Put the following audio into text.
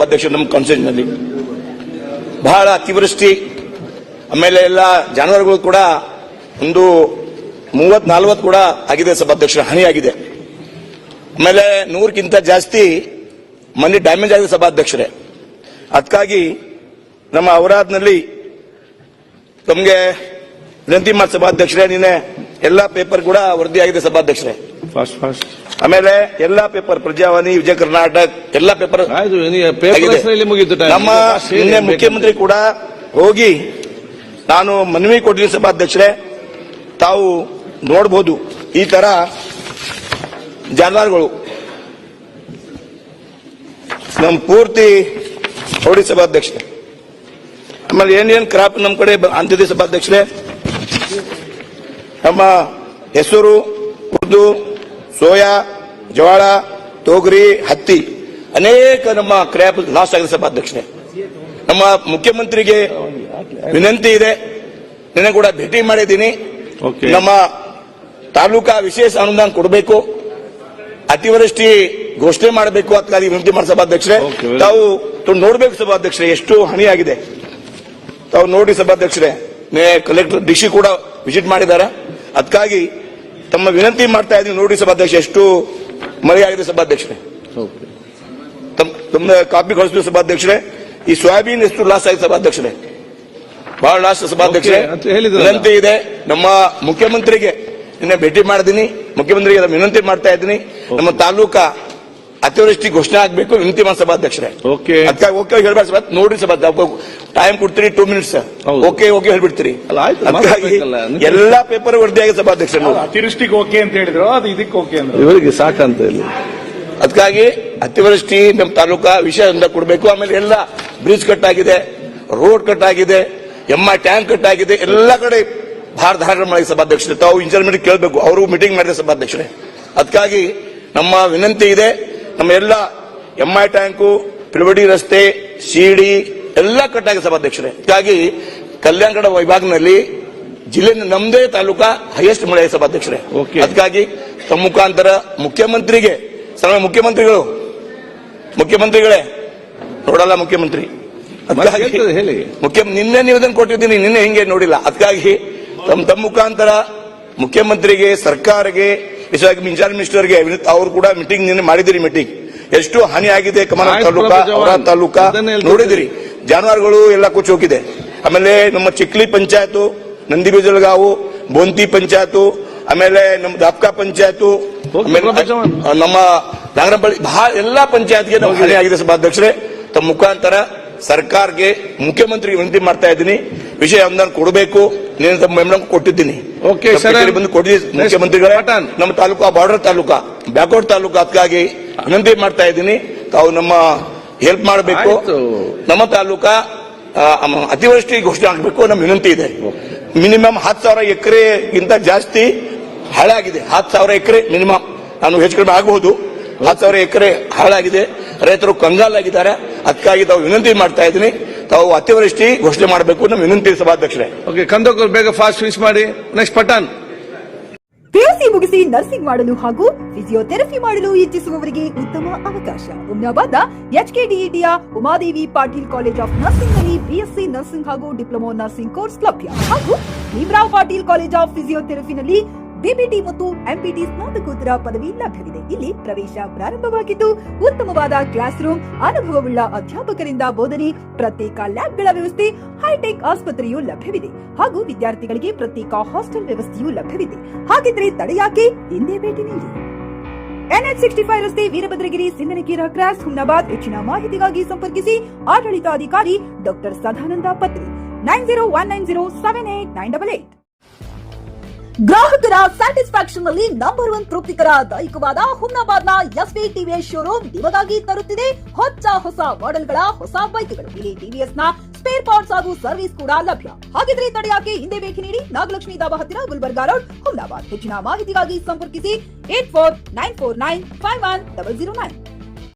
ಅಧ್ಯಕ್ಷ ನಮ್ಮ ಕಾನ್ಸ್ಟಿಟ್ಯೂಷನ್ನಲ್ಲಿ ಬಹಳ ಅತಿವೃಷ್ಟಿ, ಆಮೇಲೆ ಎಲ್ಲ ಜಾನುವಾರುಗಳು ಕೂಡ ಒಂದು 30-40 ಕೂಡ ಆಗಿದೆ ಸಭಾಧ್ಯಕ್ಷರ, ಹಾನಿಯಾಗಿದೆ. ಆಮೇಲೆ 100ಕ್ಕಿಂತ ಜಾಸ್ತಿ ಮನೆ ಡ್ಯಾಮೇಜ್ ಆಗಿದೆ ಸಭಾಧ್ಯಕ್ಷರೇ. ಅದಕ್ಕಾಗಿ ನಮ್ಮ ಔರಾದ್ನಲ್ಲಿ ತಮಗೆ ವಿನಂತಿ ಮಾಡಿ ಸಭಾಧ್ಯಕ್ಷರೇ, ನಿನ್ನೆ ಎಲ್ಲಾ ಪೇಪರ್ ಕೂಡ ವರದಿ ಆಗಿದೆ ಸಭಾಧ್ಯಕ್ಷರೇ. ಆಮೇಲೆ ಎಲ್ಲಾ ಪೇಪರ್ ಪ್ರಜಾವಾಣಿ, ವಿಜಯ ಕರ್ನಾಟಕ ಎಲ್ಲಾ ಪೇಪರ್ ನಮ್ಮ ನಿನ್ನೆ ಮುಖ್ಯಮಂತ್ರಿ ಕೂಡ ಹೋಗಿ ನಾನು ಮನವಿ ಕೊಟ್ಟಿದ್ದೀನಿ ಸಭಾಧ್ಯಕ್ಷರೇ. ತಾವು ನೋಡಬಹುದು ಈ ತರ ಜಾನುವಾರುಗಳು ನಮ್ಮ ಪೂರ್ತಿ ನೋಡಿ ಸಭಾಧ್ಯಕ್ಷರೇ. ಆಮೇಲೆ ಏನೇನ್ ಕ್ರಾಪ್ ನಮ್ಮ ಕಡೆ ಅಂತಿದೆ ಸಭಾಧ್ಯಕ್ಷರೇ, ನಮ್ಮ ಹೆಸರು, ಉರ್ದು, ಸೋಯಾ, ಜವಾಳ, ತೊಗರಿ, ಹತ್ತಿ ಅನೇಕ ನಮ್ಮ ಕ್ರಾಪ್ ಲಾಸ್ ಆಗಿದೆ ಸಭಾಧ್ಯಕ್ಷರೇ. ನಮ್ಮ ಮುಖ್ಯಮಂತ್ರಿಗೆ ವಿನಂತಿ ಇದೆ, ನಿನ್ನೆ ಕೂಡ ಭೇಟಿ ಮಾಡಿದ್ದೀನಿ. ನಮ್ಮ ತಾಲೂಕಾ ವಿಶೇಷ ಅನುದಾನ ಕೊಡಬೇಕು, ಅತಿವೃಷ್ಟಿ ಘೋಷಣೆ ಮಾಡಬೇಕು ಅಂತ ವಿನಂತಿ ಮಾಡಿ ಸಭಾಧ್ಯಕ್ಷರೇ. ತಾವು ನೋಡಬೇಕು ಸಭಾಧ್ಯಕ್ಷರೇ ಎಷ್ಟು ಹಾನಿಯಾಗಿದೆ, ತಾವು ನೋಡಿ ಸಭಾಧ್ಯಕ್ಷರೇ. ಕಲೆಕ್ಟರ್ ಡಿಸಿ ಕೂಡ ವಿಸಿಟ್ ಮಾಡಿದ್ದಾರೆ. ಅದಕ್ಕಾಗಿ ತಮ್ಮ ವಿನಂತಿ ಮಾಡ್ತಾ ಇದ್ದೀವಿ, ನೋಡಿ ಸಭಾಧ್ಯಕ್ಷ ಎಷ್ಟು ಮಳೆ ಆಗಿದೆ ಸಭಾಧ್ಯಕ್ಷರೇ. ತಮ್ಮ ಕಾಪಿ ಕಳಿಸ್ತೀವಿ ಸಭಾಧ್ಯಕ್ಷರೇ. ಈ ಸೋಯಾಬೀನ್ ಎಷ್ಟು ಲಾಸ್ ಆಗಿದೆ ಸಭಾಧ್ಯಕ್ಷರೇ, ಬಹಳ ಲಾಸ್ ಸಭಾಧ್ಯಕ್ಷರೇ. ವಿನಂತಿ ಇದೆ ನಮ್ಮ ಮುಖ್ಯಮಂತ್ರಿಗೆ, ನಿನ್ನೆ ಭೇಟಿ ಮಾಡಿದ್ದೀನಿ, ಮುಖ್ಯಮಂತ್ರಿಗೆ ವಿನಂತಿ ಮಾಡ್ತಾ ಇದ್ದೀನಿ, ನಮ್ಮ ತಾಲೂಕಾ ಅತಿವೃಷ್ಟಿ ಘೋಷಣೆ ಆಗಬೇಕು ವಿನಂತಿ ಮಾಡಿ ಸಭಾಧ್ಯಕ್ಷರೇ. ಅದಕ್ಕಾಗಿ ಓಕೆ ಹೇಳ್ಬೇಡ ನೋಡಿ ಸಭಾಧ್ಯಕ್ಷ, ಟೈಮ್ ಕೊಡ್ತೀರಿ 2 ಮಿನಿಟ್ಸ್, ಓಕೆ ಹೇಳ್ಬಿಡ್ತೀರಿ. ಎಲ್ಲಾ ಪೇಪರ್ ವರದಿ ಆಗಿದೆ ಸಭಾಧ್ಯಕ್ಷ. ಅತಿವೃಷ್ಟಿಗೆ ಓಕೆ ಅಂತ ಹೇಳಿದ್ರು, ಅದು ಇದಕ್ಕೆ ಓಕೆ ಅಂದ್ರೆ ಇವರಿಗೆ ಸಾಕಂತ ಹೇಳಿ. ಅದಕ್ಕಾಗಿ ಅತಿವೃಷ್ಟಿ ನಮ್ಮ ತಾಲೂಕಾ ವಿಷಯ ಕೊಡಬೇಕು. ಆಮೇಲೆ ಎಲ್ಲ ಬ್ರಿಡ್ಜ್ ಕಟ್ ಆಗಿದೆ, ರೋಡ್ ಕಟ್ ಆಗಿದೆ, ಟ್ಯಾಂಕ್ ಕಟ್ ಆಗಿದೆ, ಎಲ್ಲ ಕಡೆ ಭಾರ ಧಾರಣ ಮಾಡಿ ಸಭಾಧ್ಯಕ್ಷರೇ. ತಾವು ಇಂಜಿನಿಯರ್ ಕೇಳಬೇಕು, ಅವರು ಮೀಟಿಂಗ್ ಮಾಡಿದೆ ಸಭಾಧ್ಯಕ್ಷರೇ. ಅದಕ್ಕಾಗಿ ನಮ್ಮ ವಿನಂತಿ ಇದೆ, ನಮ್ಮ ಎಲ್ಲ ಟ್ಯಾಂಕು, ಪಿಳವಡಿ ರಸ್ತೆ, ಸಿಡಿ ಎಲ್ಲ ಕಟ್ ಆಗಿದೆ ಸಭಾಧ್ಯಕ್ಷರೇ. ಹೀಗಾಗಿ ಕಲ್ಯಾಣ ಕಡ ವಿಭಾಗದಲ್ಲಿ ಜಿಲ್ಲೆ ನಮ್ಮದೇ ತಾಲೂಕಾ ಹೈಯೆಸ್ಟ್ ಮಳೆ ಸಭಾಧ್ಯಕ್ಷರೇ. ಅದಕ್ಕಾಗಿ ತಮ್ಮ ಮುಖಾಂತರ ಮುಖ್ಯಮಂತ್ರಿಗೆ, ಮುಖ್ಯಮಂತ್ರಿಗಳೇ ನೋಡಲ್ಲ ಮುಖ್ಯಮಂತ್ರಿ, ನಿನ್ನೆ ನಿವೇದನೆ ಕೊಟ್ಟಿದ್ದೀನಿ, ನಿನ್ನೆ ಹಿಂಗೆ ನೋಡಿಲ್ಲ. ಅದಕ್ಕಾಗಿ ತಮ್ಮ ಮುಖಾಂತರ ಮುಖ್ಯಮಂತ್ರಿಗೆ, ಸರ್ಕಾರಕ್ಕೆ, ವಿಶೇಷವಾಗಿ ಇನ್ಚಾರ್ಜ್ ಮಿನಿಸ್ಟರ್ಗೆ ಅವರು ಕೂಡ ಮೀಟಿಂಗ್ ನಿನ್ನೆ ಮಾಡಿದಿರಿ. ಮೀಟಿಂಗ್ ಎಷ್ಟು ಹಾನಿ ಆಗಿದೆ ಕಮಲ ತಾಲೂಕಾ, ಔರಾದ್ ತಾಲೂಕಾ ನೋಡಿದಿರಿ. ಜಾನುವಾರುಗಳು ಎಲ್ಲ ಕುಚ್ಚಿ ಹೋಗಿದೆ. ಆಮೇಲೆ ನಮ್ಮ ಚಿಕ್ಲಿ ಪಂಚಾಯತ್, ನಂದಿಬೇಜಲಗಾವು, ಬೋಂತಿ ಪಂಚಾಯತ್, ಆಮೇಲೆ ನಮ್ಮ ದಾಪ್ಕಾ ಪಂಚಾಯತ್, ನಮ್ಮ ನಾಗರಪಳ್ಳಿ ಬಹಳ ಎಲ್ಲಾ ಪಂಚಾಯತ್ಗೆ ಹಾನಿ ಆಗಿದೆ ಸಭಾಧ್ಯಕ್ಷರೇ. ತಮ್ಮ ಮುಖಾಂತರ ಸರ್ಕಾರಕ್ಕೆ, ಮುಖ್ಯಮಂತ್ರಿಗೆ ವಿನಂತಿ ಮಾಡ್ತಾ ಇದ್ದೀನಿ, ವಿಷಯ ಅನುದಾನ ಕೊಡಬೇಕು. ನೀನು ತಮ್ಮ ಮೆಮೊರಂ ಕೊಟ್ಟಿದ್ದೀನಿ, ಬಂದು ಕೊಟ್ಟಿದ್ದೀನಿ ಮುಖ್ಯಮಂತ್ರಿಗಳೇ. ನಮ್ಮ ತಾಲೂಕಾ ಬಾರ್ಡರ್ ತಾಲೂಕಾ, ಬ್ಯಾಕ್ವರ್ಡ್ ತಾಲೂಕಾ, ಅದಕ್ಕಾಗಿ ವಿನಂತಿ ಮಾಡ್ತಾ ಇದ್ದೀನಿ, ತಾವು ನಮ್ಮ ಹೆಲ್ಪ್ ಮಾಡಬೇಕು. ನಮ್ಮ ತಾಲೂಕಾ ಅತಿವೃಷ್ಟಿ ಘೋಷಣೆ ಆಗಬೇಕು ನಮ್ಮ ವಿನಂತಿ ಇದೆ. ಮಿನಿಮಮ್ 10,000 ಎಕರೆಗಿಂತ ಜಾಸ್ತಿ ಹಾಳಾಗಿದೆ. 10,000 ಎಕರೆ ಮಿನಿಮಮ್, ನಾನು ಹೆಚ್ಚು ಕಡಿಮೆ ಆಗಬಹುದು. 10,000 ಎಕರೆ ಹಾಳಾಗಿದೆ, ರೈತರು ಕಂಗಾಲಾಗಿದ್ದಾರೆ. ಅದಕ್ಕಾಗಿ ತಾವು ವಿನಂತಿ ಮಾಡ್ತಾ ಇದ್ದೀನಿ, ತಾವು ಅತಿವೃಷ್ಟಿ ಘೋಷಣೆ ಮಾಡಬೇಕು ನಮ್ಮ ವಿನಂತಿ ಸಭಾಧ್ಯಕ್ಷರೇ. ಕಂದಕೂರ್ ಬೇಗ ಫಾಸ್ಟ್ ಫಿನಿಶ್ ಮಾಡಿ. ನೆಕ್ಸ್ಟ್ ಪಟಾನ್. ಪಿಯುಸಿ ಮುಗಿಸಿ ನರ್ಸಿಂಗ್ ಮಾಡಲು ಹಾಗೂ ಫಿಸಿಯೋಥೆರಪಿ ಮಾಡಲು ಇಚ್ಛಿಸುವವರಿಗೆ ಉತ್ತಮ ಅವಕಾಶ. ಹುಮ್ನಾಬಾದ್ನ HKDETಯ Umadevi Patil college of nursing ನಲ್ಲಿ BSc ನರ್ಸಿಂಗ್ ಹಾಗೂ ಡಿಪ್ಲೊಮಾ ನರ್ಸಿಂಗ್ ಕೋರ್ಸ್ ಲಭ್ಯ. ಹಾಗೂ ಭೀಮರಾವ್ ಪಾಟೀಲ್ ಕಾಲೇಜ್ ಆಫ್ ಫಿಸಿಯೋಥೆರಪಿನಲ್ಲಿ BBT ಮತ್ತು MPT ಸ್ನಾತಕೋತ್ತರ ಪದವಿ ಲಭ್ಯವಿದೆ. ಇಲ್ಲಿ ಪ್ರವೇಶ ಪ್ರಾರಂಭವಾಗಿದ್ದು ಉತ್ತಮವಾದ ಕ್ಲಾಸ್ ರೂಮ್, ಅನುಭವವುಳ್ಳ ಅಧ್ಯಾಪಕರಿಂದ ಬೋಧನೆ, ಪ್ರತ್ಯೇಕ ಲ್ಯಾಬ್ಗಳ ವ್ಯವಸ್ಥೆ, ಹೈಟೆಕ್ ಆಸ್ಪತ್ರೆಯೂ ಲಭ್ಯವಿದೆ. ಹಾಗೂ ವಿದ್ಯಾರ್ಥಿಗಳಿಗೆ ಪ್ರತ್ಯೇಕ ಹಾಸ್ಟೆಲ್ ವ್ಯವಸ್ಥೆಯೂ ಲಭ್ಯವಿದೆ. ಹಾಗಿದ್ರೆ ತಡೆಯಾಕೆ, ಹಿಂದೆ ಭೇಟಿ ನೀಡಿ. NH65 ರಸ್ತೆ, ವೀರಭದ್ರಗಿರಿ, ಸಿಂದನಕೀರ ಕ್ರಾಸ್, ಹುಮ್ನಾಬಾದ್. ಹೆಚ್ಚಿನ ಮಾಹಿತಿಗಾಗಿ ಸಂಪರ್ಕಿಸಿ ಆಡಳಿತಾಧಿಕಾರಿ ಡಾಕ್ಟರ್ ಸದಾನಂದ ಪತ್ರಿ 9019078988. ಗ್ರಾಹಕರ ಸ್ಯಾಟಿಸ್ಫ್ಯಾಕ್ಷನ್ ನಲ್ಲಿ ನಂಬರ್ 1 ತೃಪ್ತಿಕರ ದೈಹಿಕವಾದ ಹುಮ್ನಾಬಾದ್ನ SV TVS ಶೋರೂಮ್ ನಿಮಗಾಗಿ ತರುತ್ತಿದೆ ಹೊಸ ಮಾಡೆಲ್ಗಳ ಹೊಸ ಬೈಕ್ಗಳು. ಇಲ್ಲಿ TVS ನ ಸ್ಪೇರ್ ಪಾರ್ಟ್ಸ್ ಹಾಗೂ ಸರ್ವಿಸ್ ಕೂಡ ಲಭ್ಯ. ಹಾಗಿದ್ರೆ ತಡೆಯಾಕೆ, ಹಿಂದೆ ಭೇಟಿ ನೀಡಿ. ನಾಗಲಕ್ಷ್ಮಿ ದಾಬಾ ಹತ್ತಿರ, ಗುಲ್ಬರ್ಗಾ ರೋಡ್, ಹುಮ್ನಾಬಾದ್. ಹೆಚ್ಚಿನ ಮಾಹಿತಿಗಾಗಿ ಸಂಪರ್ಕಿಸಿ 8494951009.